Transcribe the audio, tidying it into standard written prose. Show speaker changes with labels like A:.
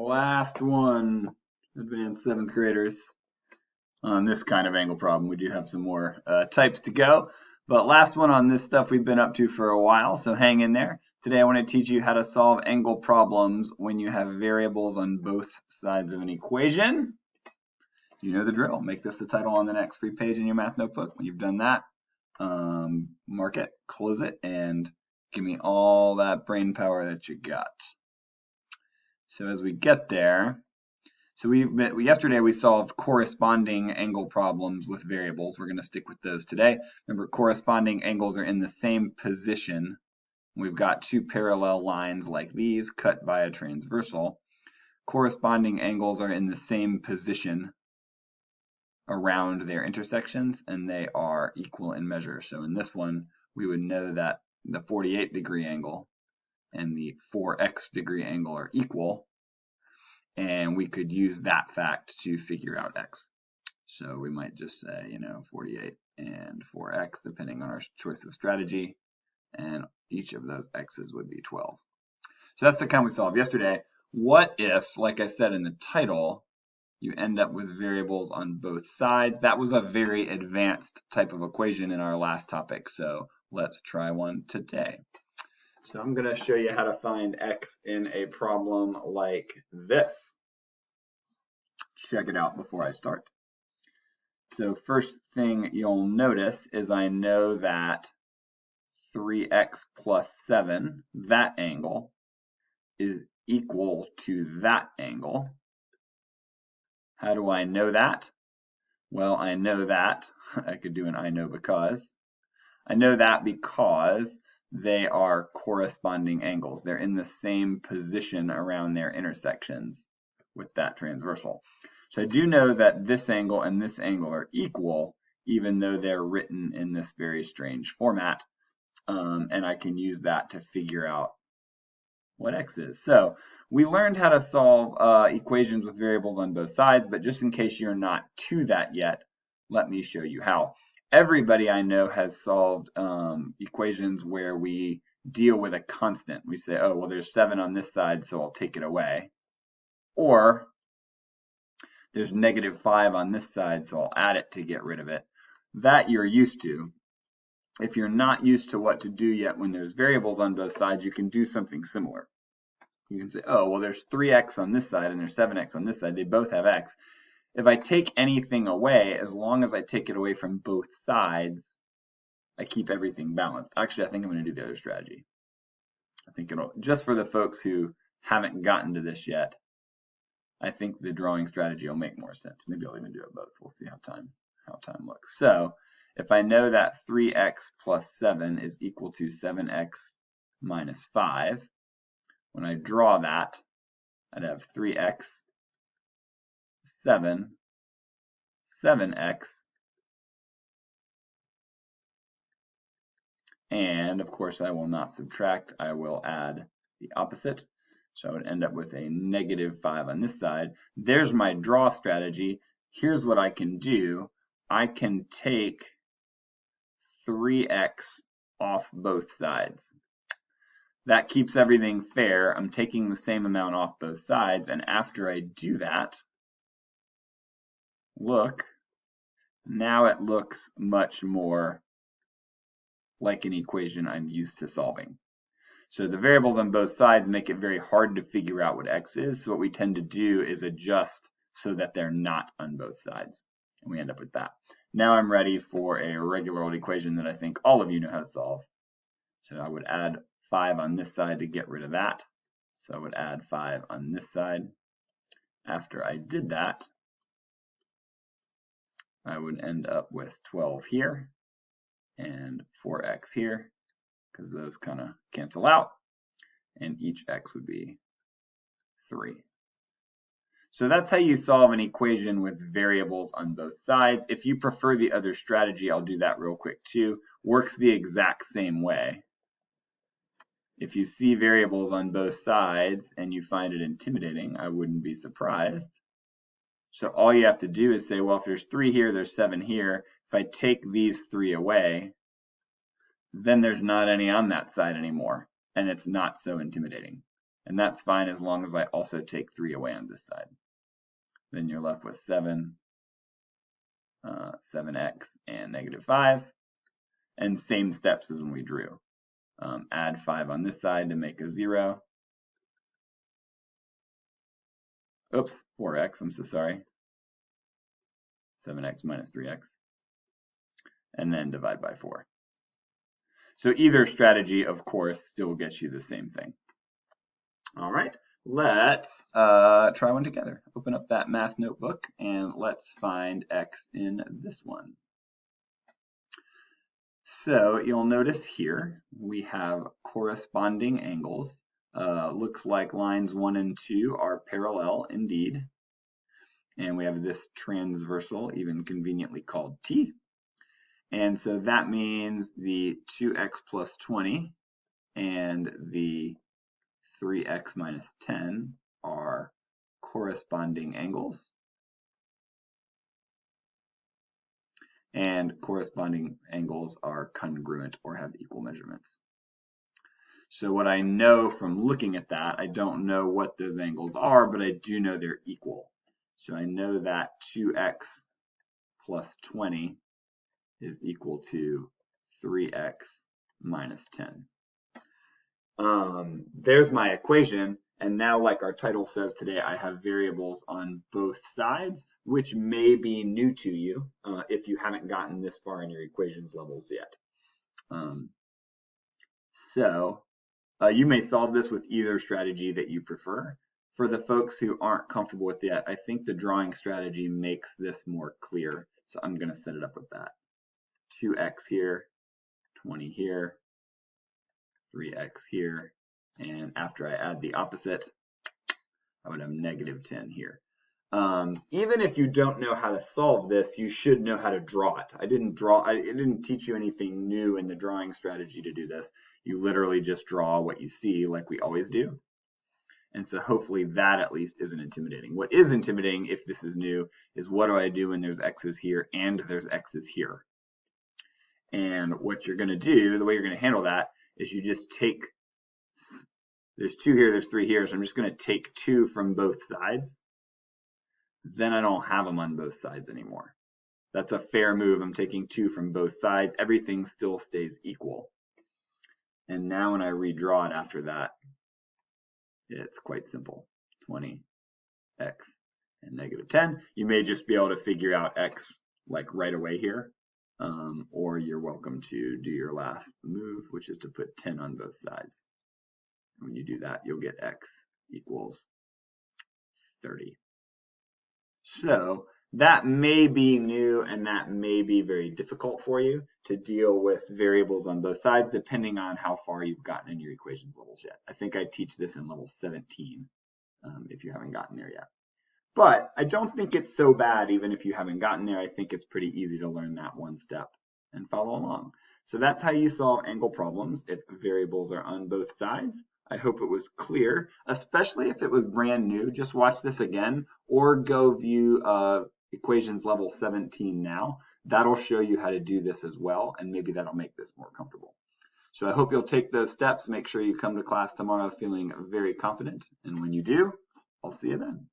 A: last one, advanced 7th graders, on this kind of angle problem. We do have some more types to go, but last one on this stuff we've been up to for a while, so hang in there. Today I want to teach you how to solve angle problems when you have variables on both sides of an equation. You know the drill. Make this the title on the next free page in your math notebook. When you've done that, mark it, close it, and give me all that brain power that you got. So as we get there, yesterday we solved corresponding angle problems with variables. We're going to stick with those today. Remember, corresponding angles are in the same position. We've got two parallel lines like these cut by a transversal. Corresponding angles are in the same position around their intersections, and they are equal in measure. So in this one, we would know that the 48-degree angle and the 4x degree angle are equal, and we could use that fact to figure out x. So we might just say, 48 and 4x, depending on our choice of strategy, and each of those x's would be 12. So that's the kind we solved yesterday. What if, like I said in the title, you end up with variables on both sides? That was a very advanced type of equation in our last topic, so let's try one today. So I'm going to show you how to find x in a problem like this. Check it out before I start. So first thing you'll notice is I know that 3x plus 7, that angle, is equal to that angle. How do I know that? Well, I know that. I could do an I know because. I know that because they are corresponding angles. They're in the same position around their intersections with that transversal. So I do know that this angle and this angle are equal, even though they're written in this very strange format. And I can use that to figure out what x is. So we learned how to solve equations with variables on both sides, but just in case you're not to that yet, let me show you how. Everybody I know has solved equations where we deal with a constant. We say, oh, well, there's 7 on this side, so I'll take it away. Or there's negative 5 on this side, so I'll add it to get rid of it. That you're used to. If you're not used to what to do yet when there's variables on both sides, you can do something similar. You can say, oh, well, there's 3x on this side and there's 7x on this side. They both have x. If I take anything away, as long as I take it away from both sides, I keep everything balanced. Actually, I think I'm going to do the other strategy. I think it'll, just for the folks who haven't gotten to this yet, I think the drawing strategy will make more sense. Maybe I'll even do it both. We'll see how time looks. So if I know that 3x plus 7 is equal to 7x minus 5, when I draw that, I'd have 3x, 7, 7x, and of course I will not subtract, I will add the opposite. So I would end up with a negative 5 on this side. There's my draw strategy. Here's what I can do. I can take 3x off both sides. That keeps everything fair. I'm taking the same amount off both sides, and after I do that, look, now it looks much more like an equation I'm used to solving. So the variables on both sides make it very hard to figure out what x is, so what we tend to do is adjust so that they're not on both sides, and we end up with that. Now I'm ready for a regular old equation that I think all of you know how to solve. So I would add 5 on this side to get rid of that. So I would add 5 on this side. After I did that, I would end up with 12 here and 4x here, because those kind of cancel out, and each x would be 3. So that's how you solve an equation with variables on both sides. If you prefer the other strategy, I'll do that real quick too. Works the exact same way. If you see variables on both sides and you find it intimidating, I wouldn't be surprised. So all you have to do is say, well, if there's 3 here, there's 7 here. If I take these 3 away, then there's not any on that side anymore, and it's not so intimidating. And that's fine as long as I also take 3 away on this side. Then you're left with 7, 7x, and -5. And same steps as when we drew. Add 5 on this side to make a 0. Oops, 4x, I'm so sorry. 7x minus 3x. And then divide by 4. So either strategy, of course, still gets you the same thing. All right, let's try one together. Open up that math notebook and let's find x in this one. So you'll notice here we have corresponding angles. Looks like lines 1 and 2 are parallel indeed. And we have this transversal, even conveniently called T. And so that means the 2x plus 20 and the 3x minus 10 are corresponding angles. And corresponding angles are congruent or have equal measurements. So what I know from looking at that, I don't know what those angles are, but I do know they're equal. So I know that 2x plus 20 is equal to 3x minus 10. There's my equation. And now, like our title says today, I have variables on both sides, which may be new to you if you haven't gotten this far in your equations levels yet. You may solve this with either strategy that you prefer. For the folks who aren't comfortable with it, I think the drawing strategy makes this more clear. So I'm going to set it up with that. 2x here, 20 here, 3x here, and after I add the opposite, I would have -10 here. Even if you don't know how to solve this, you should know how to draw it. I didn't teach you anything new in the drawing strategy to do this. You literally just draw what you see like we always do. And so hopefully that at least isn't intimidating. What is intimidating, if this is new, is what do I do when there's x's here and there's x's here? And what you're going to do, the way you're going to handle that, is you just take, there's 2 here, there's 3 here, so I'm just going to take 2 from both sides. Then I don't have them on both sides anymore. That's a fair move. I'm taking 2 from both sides. Everything still stays equal. And now when I redraw it after that, it's quite simple. 20x and -10. You may just be able to figure out x like right away here. Or you're welcome to do your last move, which is to put 10 on both sides. When you do that, you'll get x equals 30. So that may be new and that may be very difficult for you to deal with variables on both sides, depending on how far you've gotten in your equations levels yet. I think I teach this in level 17 if you haven't gotten there yet. But I don't think it's so bad even if you haven't gotten there. I think it's pretty easy to learn that one step and follow along. So that's how you solve angle problems if variables are on both sides. I hope it was clear, especially if it was brand new. Just watch this again or go view equations level 17 now. That'll show you how to do this as well, and maybe that'll make this more comfortable. So I hope you'll take those steps. Make sure you come to class tomorrow feeling very confident, and when you do, I'll see you then.